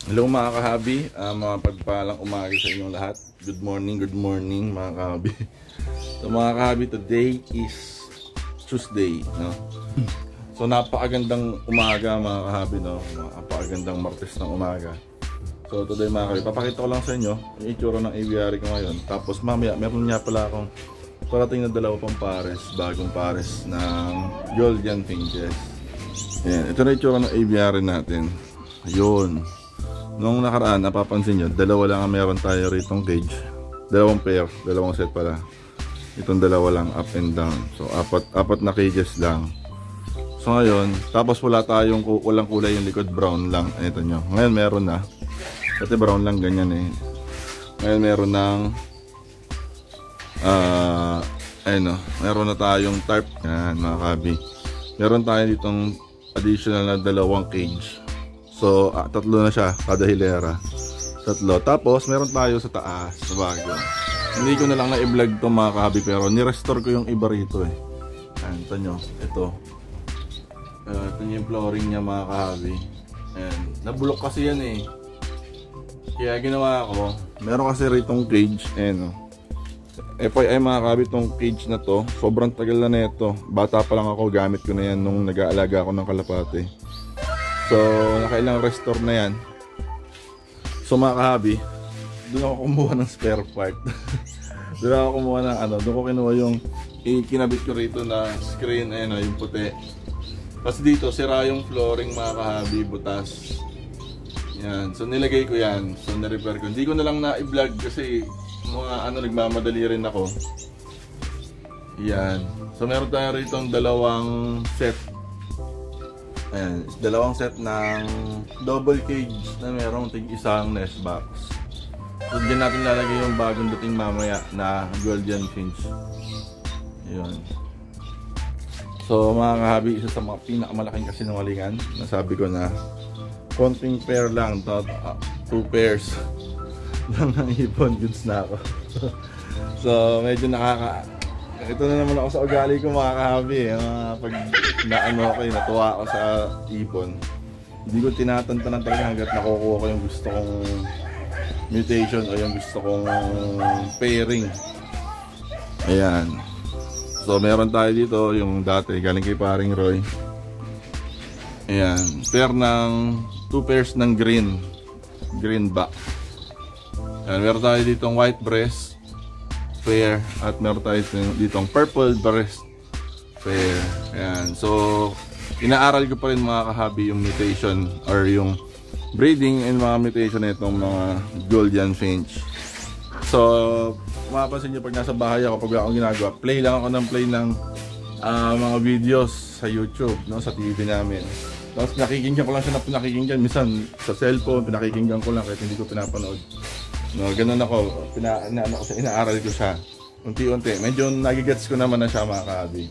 Hello mga kahabi, mga pagpalang umaga sa inyong lahat. Good morning mga kahabi. So mga kahabi, today is Tuesday, no? So napakagandang umaga mga kahabi, no? Napakagandang Martes ng umaga. So today mga kahabi, papakita ko lang sa inyo yung itsura ng aviary ko ngayon. Tapos mamaya, meron nga pala akong parating na dalawa pang pares, bagong pares ng Golden Finches. Ayan, ito na itsura ng aviary natin. Ayun. Nung nakaraan, napapansin nyo, dalawa lang ang meron tayo ritong cage. Dalawang pair, dalawang set pala. Itong dalawa lang, up and down. So, apat na cages lang. So, ngayon, tapos walang kulay yung likod, brown lang. Ito nyo. Ngayon, meron na. Pati brown lang, ganyan eh. Ngayon, meron ng meron na tayong tarp. Yan, mga kabi. Meron tayo ditong additional na dalawang cage. So, tatlo na siya, kada hilera. Tatlo. Tapos, meron tayo sa taas, sa bago. Hindi ko na lang na-i-vlog ito mga kahabi, pero nirestore ko yung iba rito eh. Ayan, ito nyo. Ito. Ito yung flooring niya mga kahabi. Ayan. Nabulok kasi yan eh. Kaya ginawa ko, meron kasi ritong cage. Ayan o. FYI mga kahabi, itong cage na to, sobrang tagal na ito. Bata pa lang ako, gamit ko na yan nung nag-aalaga ako ng kalapate. So, nakailang restore na yan. So, mga kahabi, doon ako kumuha ng spare part. Doon ako kumuha ng doon ko kinuha yung kinabit ko rito na screen, yung puti. Kasi dito, sira yung flooring mga kahabi, butas. Yan. So, nilagay ko yan. So, na-repair ko. Hindi ko na lang na-i-vlog kasi mga nagmamadali rin ako. Yan. So, meron tayo rito dalawang set. Ayan, dalawang set ng double cage na merong tig-isang nest box. So, dyan natin lalagay yung bagong dating mamaya na Golden Finch. Ayun. So, mga kahabi, isa sa mga pinakamalaking kasinungalingan. Nasabi ko na konting pair lang, 2 pairs lang ng ipon, goods na ako. So, medyo ito na naman ako sa ugali ko mga kahabi. Pag natuwa ako sa ipon, hindi ko tinatantanan talaga hanggat nakukuha ko yung gusto kong mutation o yung gusto kong pairing. Ayan. So meron tayo dito yung dati galing kay paring Roy. Ayan. Pair ng 2 pairs ng green back. Ayan. Meron tayo ditong white breast pair at meron tayo ditong purple breast pair. Ayan. So, inaaral ko pa rin mga kahabi yung mutation or yung breeding and mga mutation na itong mga Golden Finch. So, mapapansin nyo pag nasa bahay ako, pag ako ginagawa, play lang ako ng play ng mga videos sa YouTube, no, sa TV namin. Tapos nakikinggan ko lang siya na pinakikinggan. Minsan sa cellphone, pinakikinggan ko lang kahit hindi ko pinapanood. No, ganun ako, inaaral ko siya unti-unti. Medyo nagigets ko naman na siya mga kahabi.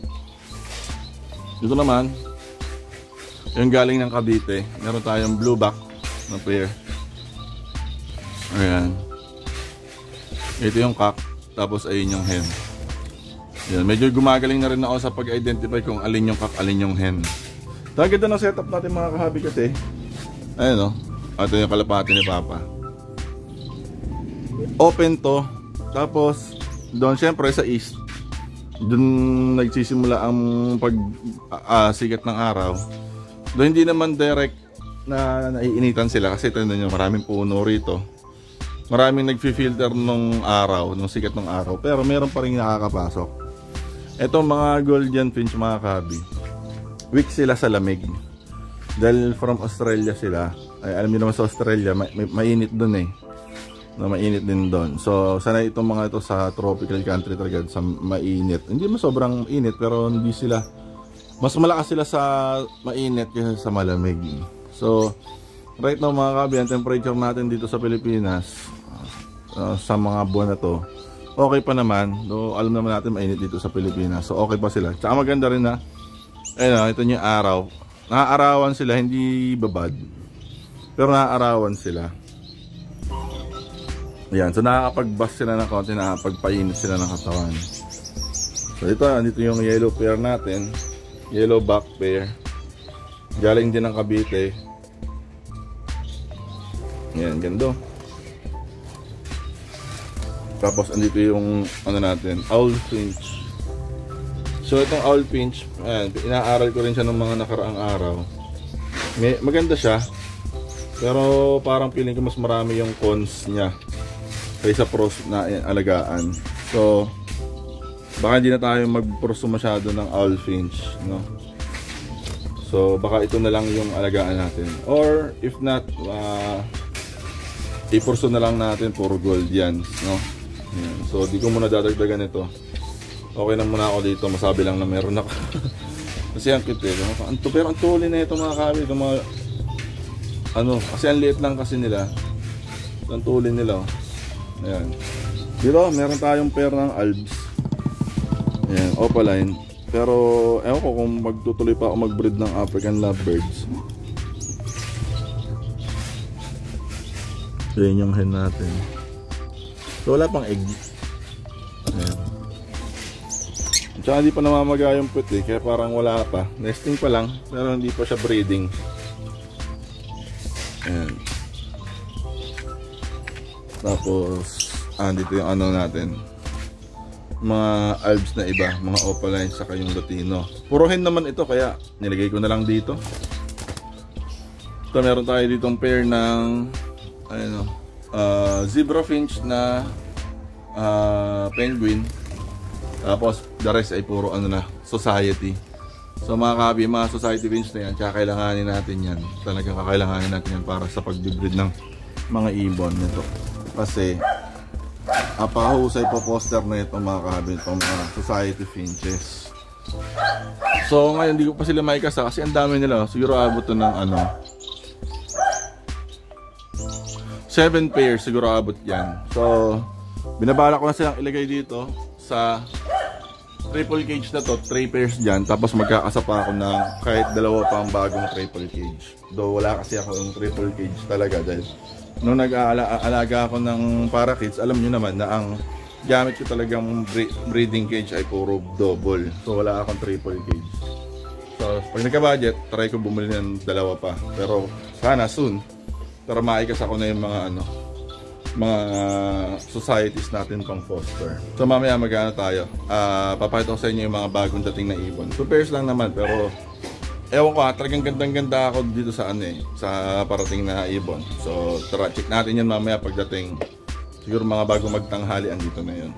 Dito naman, yung galing ng Cavite, meron tayong blue back na pair. Ayan. Ito yung cock, tapos ayun yung hen. Ayan. Medyo gumagaling na rin ako sa pag-identify kung alin yung cock, alin yung hen. Tagad na setup natin mga kahabi kasi. Ayan o, ito yung kalapati ni Papa. Open to, tapos doon syempre sa east, doon nagsisimula ang sikat ng araw. Doon hindi naman direct na naiinitan sila kasi tingnan nyo, maraming puno rito, maraming nagfi-filter nung araw, nung sikat ng araw, pero meron pa rin nakakapasok. Etong mga Golden Finch mga kahabi, weak sila sa lamig dahil from Australia sila. Ay, alam niyo naman sa Australia mainit doon eh, na mainit din doon. So, sanay itong mga ito sa tropical country talaga, sa mainit. Hindi mo sobrang init, pero hindi sila, mas malakas sila sa mainit kaysa sa malamig. So, right now mga kabi, ang temperature natin dito sa Pilipinas, sa mga buwan na to, okay pa naman. So, alam naman natin mainit dito sa Pilipinas. So, okay pa sila. Tsaka maganda rin na, ito yung araw. Naaarawan sila, hindi babad. Pero naaarawan sila. Ayan, so nakakapag-bust sila ng konti, nakakapagpainit sila ng katawan. So dito yung yellow pair natin, yellow back pair. Galing din ng Cavite. Ayan, ganda. Tapos andito yung ano natin, owl finch. So itong owl finch, ayan, inaaral ko rin siya ng mga nakaraang araw. Maganda siya, pero parang feeling ko mas marami yung cons niya kaysa pros na alagaan. So baka hindi na tayo magpurso masyado ng owl finch, no? So baka ito na lang yung alagaan natin, or if not, ipurso na lang natin puro gold yan, no? Ayan. So di ko muna dadagdagan ito. Okay na muna ako dito, masabi lang na meron ako. Kasi ang cute eh, no? Pero ang tuli na ito mga kabi, itong mga ano, kasi ang liit lang kasi nila. Ang tuli nila, oh. Ayan. Dito meron tayong pair ng albs. Ayan, opaline. Pero ewan ko kung magtutuloy pa ako mag-breed ng African lovebirds. Ayan yung hen natin. So wala pang egg. Ayan. Tsaka hindi pa namamaga yung puti, kaya parang wala pa. Nesting pa lang, pero hindi pa siya breeding. Ayan. Tapos dito yung ano natin, mga albs na iba, mga opaline, saka yung Latino. Puro hen naman ito, kaya nilagay ko na lang dito. Ito, meron tayo ditong pair ng ano, zebra finch na penguin. Tapos the rest ay puro ano na, society. So mga kabi, mga society finch na yan, tsaka kailanganin natin yan. Talagang kakailanganin natin yan para sa pag-breed ng mga ibon nito. Kasi apahusay po poster na ito mga kabi, itong mga society finches. So ngayon hindi ko pa sila maikasa kasi ang dami nila. Siguro abot to ng ano, 7 pairs siguro abot yan. So binabala ko na silang ilagay dito sa triple cage na to, 3 pairs dyan. Tapos magkakasapa ako ng kahit dalawa pang bagong triple cage. Though wala kasi ako ng triple cage talaga dahil nung nag-aalaga ako ng parakeets, alam nyo naman na ang gamit ko talagang breeding cage ay puro double. So wala akong triple cage. So pag nagka-budget, try ko bumili ng dalawa pa. Pero sana soon, para maikas ako na yung mga ano, mga societies natin pang foster. So mamaya mag-ano tayo, papakita ko sa inyo yung mga bagong dating na ibon. 2 pairs lang naman, pero ewan ko talagang gandang-ganda ako dito sa ano eh, sa parating na ibon. So tara, check natin yan mamaya pagdating. Siguro mga bago magtanghali, andito na yun.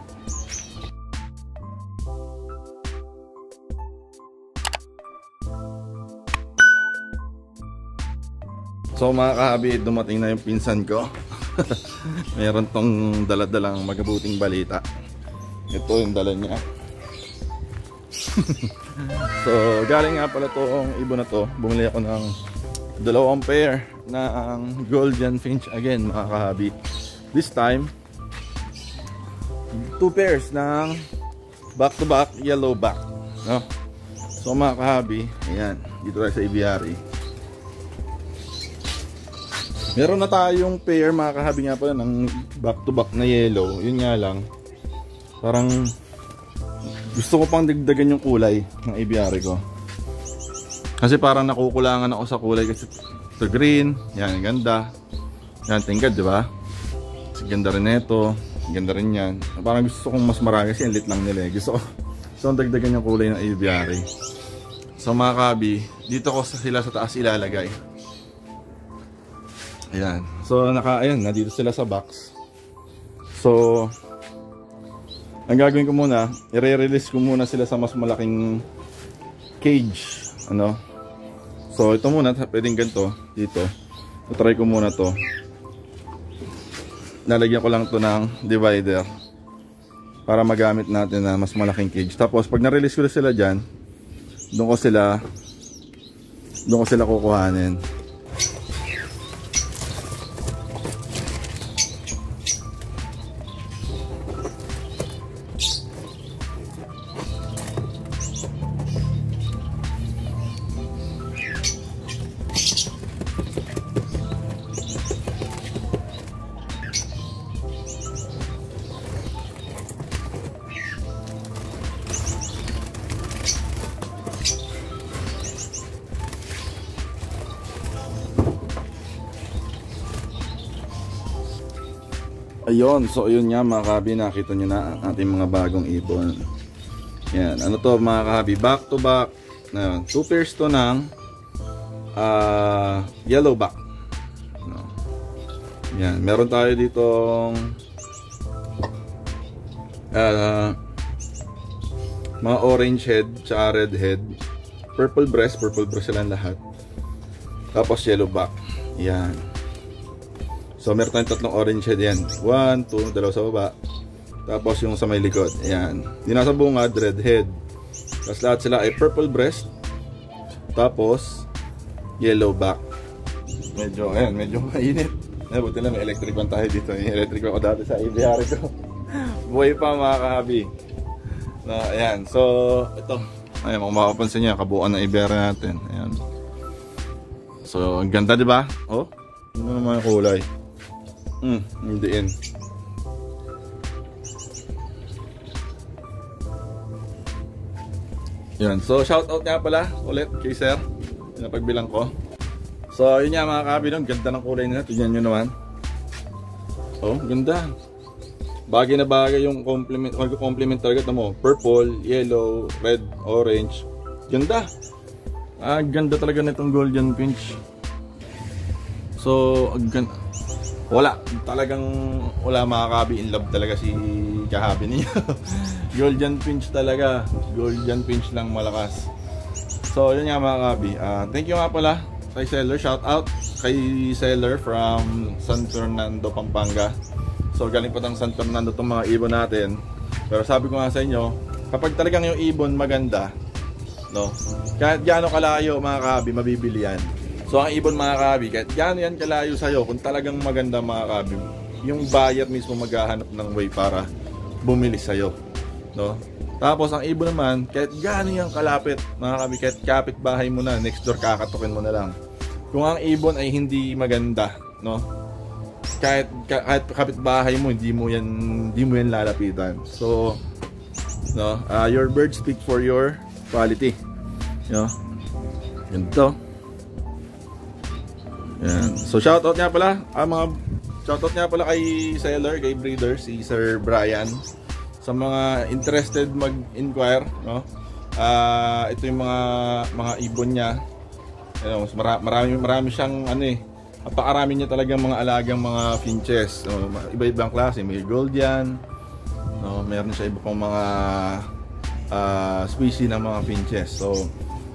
So mga kahabi, dumating na yung pinsan ko. Meron tong daladalang magabuting balita. Ito yung dala niya. So galing nga pala tong ibon na to, bumili ako ng 2 pair ng Golden Finch again mga kahabi. This time 2 pairs ng back to back yellow back, no? So mga kahabi, ayan, dito tayo sa aviary. Meron na tayong pair mga kahabi nga pala ng back to back na yellow. Yun nga lang, parang gusto ko pang dagdagan yung kulay ng aviary ko. Kasi parang nakukulangan ako sa kulay kasi ito green, yan ganda. Yan tingkad, di ba? Ganda rin ito, ganda rin yan. Parang gusto kong mas marami kasi ang lit lang nila eh. Gusto kong dagdagan yung kulay ng aviary. So mga kahabi, dito ko sila sa taas ilalagay. Ayan. So ayan, nandito sila sa box. So ang gagawin ko muna, i-release ko muna sila sa mas malaking cage, ano? So ito muna, pwedeng ganito dito. I-try ko muna to. Lalagyan ko lang to ng divider para magamit natin na mas malaking cage. Tapos pag na-release ko na sila diyan, doon ko sila kukuhanin. Ayun, so yun nga mga kahabi, nakita nyo na ang ating mga bagong ibon. Yan, ano to mga kahabi, back to back. 2 pairs to ng yellow back. Yan, meron tayo ditong mga orange head tsaka red head, purple breast silang lahat, tapos yellow back. Yan, so meron tayong tatlong orange head yan, 1, 2, dalawa sa baba, tapos yung sa may likod. Yan, yung nasa bungad red head, tapos lahat sila ay purple breast, tapos yellow back. Medyo mainit. Buti lang may electric fan tayo dito. Yung electric fan ko dati sa ABR ko. Buhay pa mga kahabi. Ayan, so ito, ayan, kung makapansin niya, kabuuan ng ABR natin. Ayan. So ang ganda, di ba? Oh, ano naman yung kulay. Hindi. Yan, so shoutout nga pala ulit kay sir, napagbilang ko. So yun nga mga kahabi, ganda ng kulay nila, tignan nyo naman. Oh, ganda. Bagay na bagay yung complement talaga mo. Purple, yellow, red, orange. Ganda. Ganda talaga nitong golden finch. So wala mga kahabi, in love talaga si kahabi niya. Golden finch talaga, golden finch lang malakas. So yun nga mga kahabi, thank you nga pala kay seller, shout out kay seller from San Fernando, Pampanga. So galing pa ng San Fernando itong mga ibon natin. Pero sabi ko nga sa inyo, kapag talagang yung ibon maganda, no, kahit gaano kalayo mga kahabi, mabibili yan. So ang ibon mga kahabi, kahit gaano yan kalayo sa'yo, kung talagang maganda mga kahabi, yung buyer mismo maghahanap ng way para bumili sa'yo, no. Tapos ang ibon naman, kahit gaano yung kalapit mga kahabi, kahit kapit bahay mo na, next door kakatukin mo na lang. Kung ang ibon ay hindi maganda, no, kahit kapit bahay mo, hindi mo yan lalapitan. So no, your birds speak for your quality, no. Ganito. Yan. So shoutout nga pala, shoutout nga pala kay seller, kay breeder, si Sir Brian. Sa mga interested mag-inquire, no? Ito yung mga ibon niya. Ano, marami siyang napakarami niya talagang mga alagang mga finches. No? Iba-ibang klase, may gold yan. No, meron siya iba pang mga species ng mga finches. So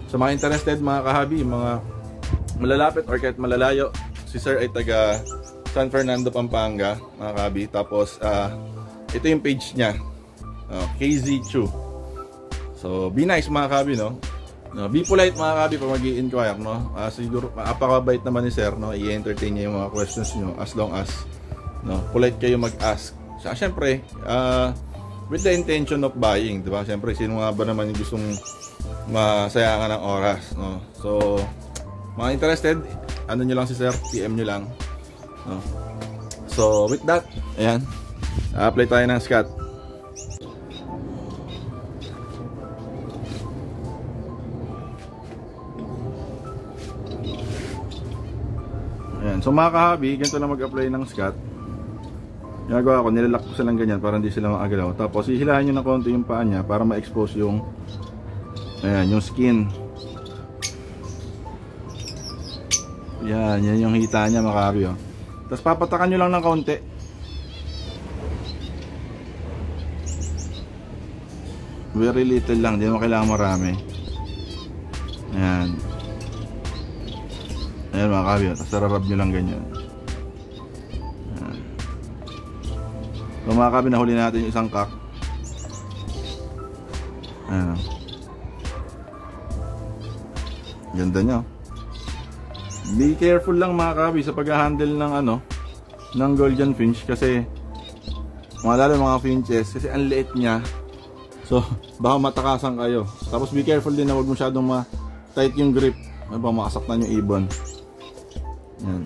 sa mga interested mga kahabi, mga malalapit or kahit malalayo, si Sir ay taga San Fernando, Pampanga mga kahabi. Tapos ito yung page niya, KZ Chu. So be nice mga kahabi, no? Be polite mga kahabi pag mag-i-inquire, no? Siguro apakabait naman ni Sir, no? I-entertain niya yung mga questions niyo as long as, no, polite kayo mag-ask. Siyempre, with the intention of buying, di ba? Siyempre, sino nga ba naman yung gustong masayangan ng oras, no? So mga interested, ano nyo lang si Sir, PM nyo lang, no? So with that, ayan, apply tayo ng scat. Ayan, so mga kahabi, ganito na mag-apply ng scat. Ginagawa ko, nilalak ko silang ganyan para hindi sila makagalaw. Tapos hihilahin nyo ng konti yung paa niya para ma-expose yung, ayan, yung skin. Yan yung hita niya mga kahabi, oh. Tapos papatakan nyo lang ng konti. Very little lang, hindi mo kailangan marami. Ayan. Ayan mga kahabi, tapos sararab nyo lang ganyan. Ayan. So mga kahabi, nahuli natin yung isang cock. Ayan. Ganda nyo. Be careful lang mga kahabi sa pag-handle ng ng golden finch kasi lalo mga finches kasi ang liit niya. So baka matakasan kayo. Tapos be careful din na huwag masyadong ma-tight yung grip. Baka makasaktan yung ibon. Yan.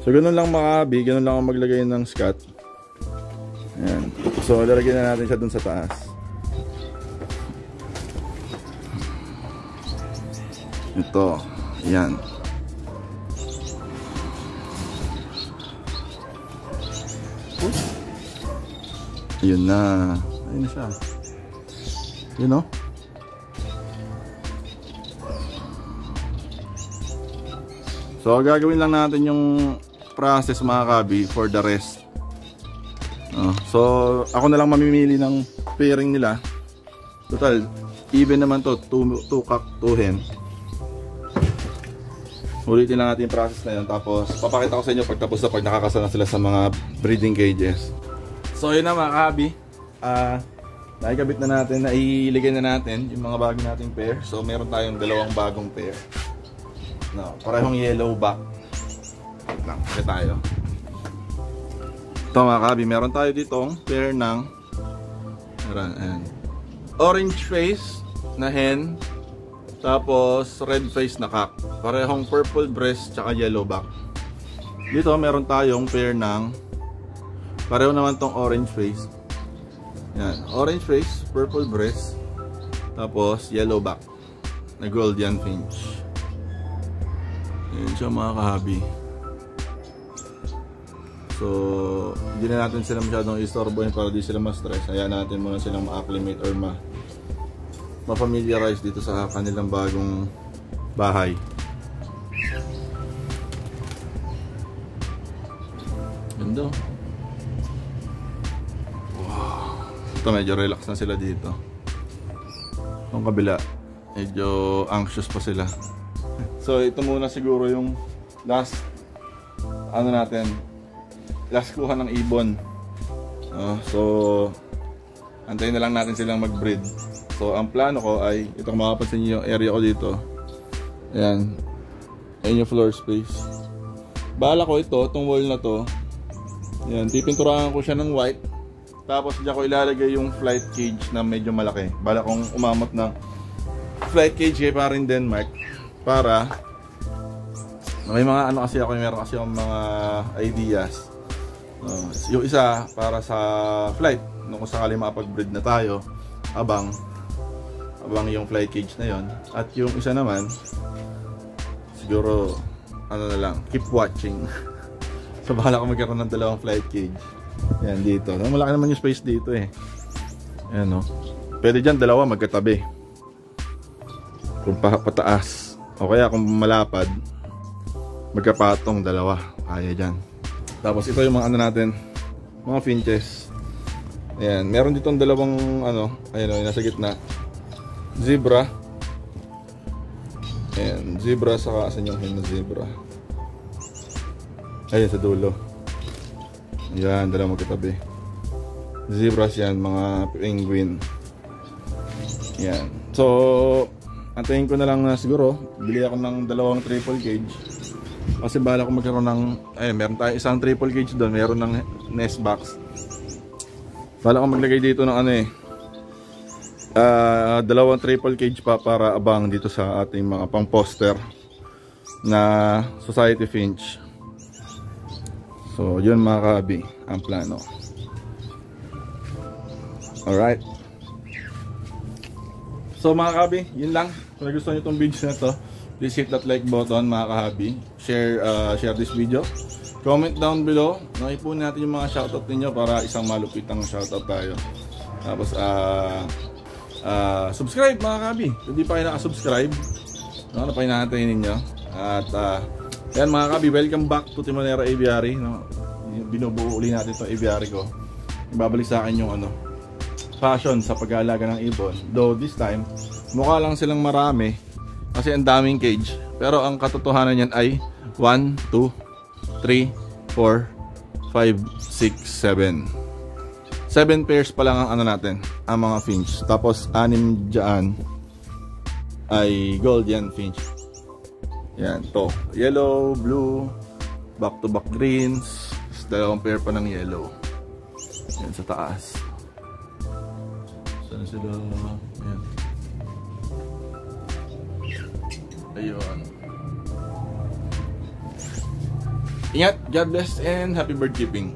So ganun lang mga kahabi, ganun lang ang maglagay ng scat. Yan. So lalagyan na natin siya dun sa taas. Ito, yan. Yun na. Ayun na siya. You know? So gagawin lang natin yung process mga kabi for the rest. So ako na lang mamimili ng pairing nila. Total even naman to, 2 cock 2 hen. Ulitin lang natin yung process na yun. Tapos papakita ko sa inyo pag nakakasana sila sa mga breeding cages. So yun na mga kabi, nakikabit na natin, nailigay na natin yung mga bago nating pair. So meron tayong dalawang bagong pair. No, parehong yellow back. Lang, kaya tayo. Ito mga kabi, meron tayo ditong pair ng orange face na hen, tapos red face na cock. Parehong purple breast tsaka yellow back. Dito meron tayong pair ng pareho naman tong orange face. Yan, orange face, purple breast, tapos yellow back na Golden Finch. Yan siya mga kahabi. So hindi na natin sila masyadong istorbohin para di sila ma-stress. Hayaan natin muna silang ma-acclimate or ma-familiarize dito sa kanilang bagong bahay. Ganda. Wow. Ito medyo relax na sila dito. Ang kabila medyo anxious pa sila. So ito muna siguro yung last last kuha ng ibon. So antayin na lang natin silang mag-breed. So ang plano ko ay itong makapansin niyo yung area ko dito. Ayan. Ayan yung floor space. Bala ko itong wall na to. Ayan, pipinturahan ko siya ng white. Tapos diyan ko ilalagay yung flight cage na medyo malaki. Bala kong umamot ng flight cage kay parin Denmark. Para may mga meron kasi akong mga ideas. Yung isa para sa flight, kung sakali makapag-breed na tayo, abang yung flight cage na yon. At yung isa naman, siguro na lang, keep watching. So bahala ko magkaroon ng dalawang flight cage. Yan dito. Malaki naman yung space dito eh. Ayan o. Pwede dyan dalawa magkatabi. Kung pataas. O kaya kung malapad, magkapatong dalawa. Kaya dyan. Tapos ito yung mga natin, mga finches. Ayan, meron ditong dalawang ayan o, nasa gitna. Zebra. Ayan, zebra saka asan yung hen na zebra. Ayan sa dulo. Ayan, dalawang magkatabi. Zebras yan, mga penguin. Ayan. So antayin ko na lang na siguro bili ako ng dalawang triple cage kasi bala ko magkaroon ng meron tayo isang triple cage doon, meron ng nest box. Bala ko maglagay dito ng dalawang triple cage pa para abang dito sa ating mga pang poster na Society Finch. So yun mga kabi ang plano. Alright. So mga kahabi, yun lang. Kung nagustuhan nyo itong video na to, please hit that like button mga kahabi. Share this video. Comment down below. Nakipunin natin yung mga shoutout ninyo para isang malupitang shoutout tayo. Tapos subscribe mga kahabi. Kung di pa kayo nakasubscribe, ano pa hinahatayin ninyo. At yan mga kahabi, welcome back to Timonera Aviary. Binubuo uli natin itong aviary ko. Ibabalik sa akin yung passion sa pag-aalaga ng ibon. Though this time mukha lang silang marami kasi ang daming cage, pero ang katotohanan niyan ay 1, 2, 3, 4, 5, 6, 7 pairs pa lang ang natin, ang mga finch. Tapos 6 dyan ay Golden Finch. Yan to, yellow, blue, back to back greens, dalawang pair pa ng yellow. Yan sa taas. Saan sila? Ayan. Ayun. Ingat, God bless, and happy bird keeping.